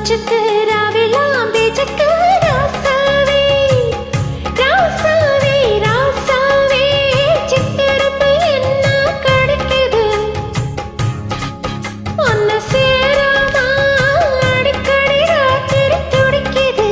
மூச்சுக்கு ராவெல்லாம் பேச்சுக்கு ராசாவே ராசாவே ராசாவே சித்திரப்பு என்ன கிடைக்குது ஒன்னு சேராமா அடிக்கடி ராத்திரி துடிக்குது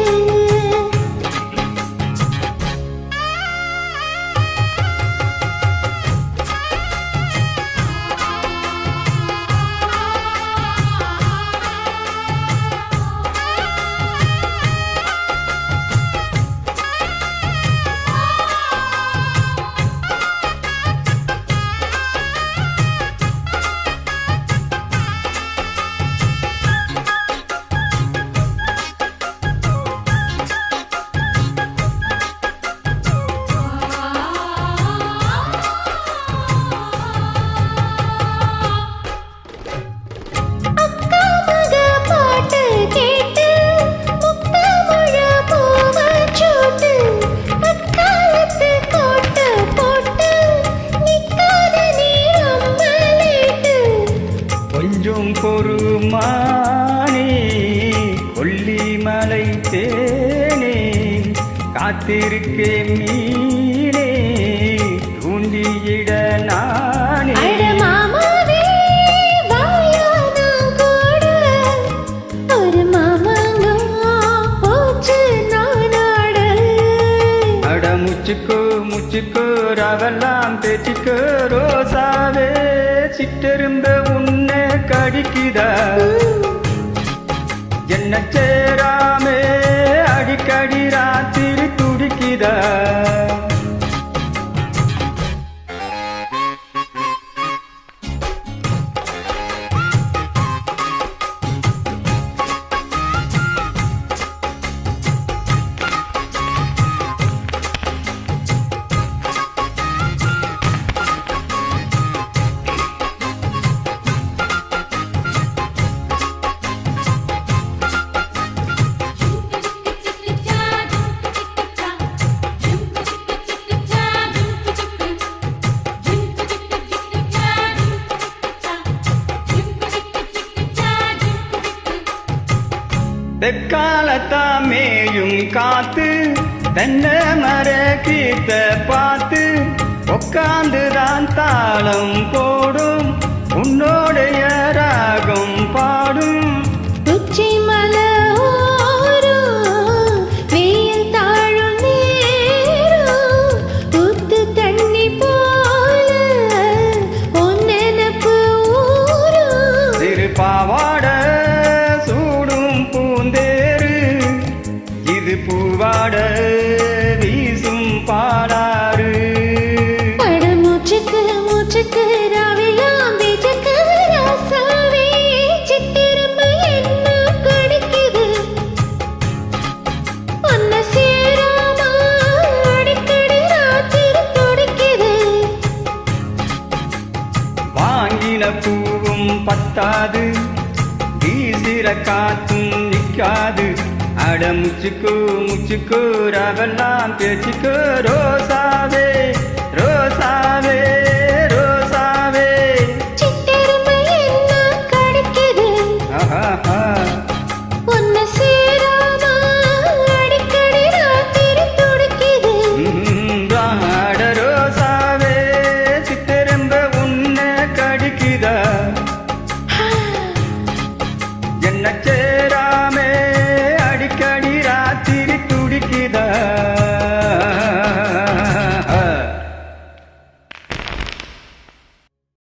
பொறுமானே கொல்லிமலை தேனே காத்திருக்கே மீனே தூண்டியிட நானே முச்சுக்கோ முச்சுக்கோ ரவெல்லாம் பேச்சுக்கோ ரோசாவே சிட்டெரும்ப உன்னை கடிக்குதா என்ன சேராமே அடிக்கடி ராத்திரி துடிக்குதா தெக்காலத்தாமேயும் காத்து தென்னை மர கீத்த பார்த்து உட்காந்துதான் தாளம் போடும் உன்னோடைய ராகம் பாடும் உச்சி மலை வெயில் தாழும் நேரம் ஊத்து தண்ணி போல ஒன்னெனப்பு ஊரும் திரு பாவாட பூவாட வீசும் பாடாறு மூச்சுக்கு மூச்சுக்கு ராவெல்லாம் பேச்சுக்கு ராசாவே சித்திரம்பு என்ன கிடைக்குது ஒன்னு சேராமா அடிக்கடி ராத்திரி துடிக்குது வாங்கின பூவும் பத்தாது வீசிற காத்தும் நிக்காது அட முச்சுக்கோ முச்சுக்கோ ரவெல்லாம் பேச்சுக்கோ ரோசாவே ரோசாவே